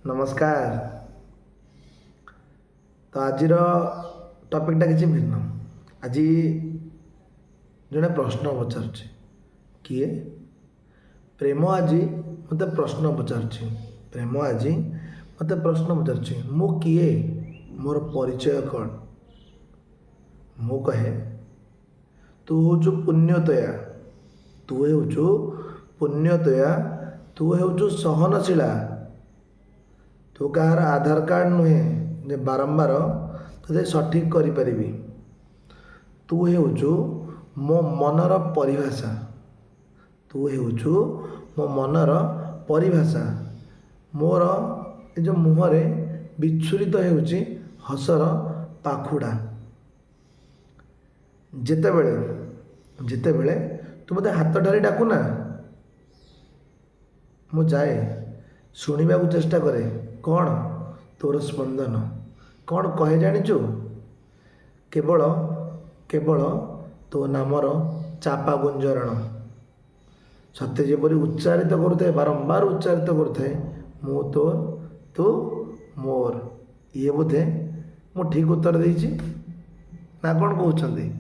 नमस्कार। तो आज टॉपिकटा किसी भिन्न। आज जड़े प्रश्न पचार किए प्रेम आज मत प्रश्न पचार प्रेम आज मत प्रश्न पचार मु किए मोर परिचय कौन। मु कहे तू हूँ पुण्यतया तू हूँ पुण्यतया तू हूँ सहनशीला तू कहार आधार कार्ड नुहे जे बारंबार तुझे सठिक करी तू हेउचु मो मनर परिभाषा तू हेउचु मो मनर परिभाषा मोर ए जो मुहरे विच्छुरित हेउची हसर पाखुड़ा जेतेबेले जेतेबेले तू मते हाथ ठारी डाकुना मु जाए शुणा को चेष्टा करे कौन तोर स्पंदन कौन कहे जानिचु केवल केवल तो नामर चापा गुंजरण सत्य जेपरी उच्चारित करुए बारंबार उच्चारित करुए मु तो तू मोर ये बोधे मु ठीक उत्तर देछि ना कौन कहते।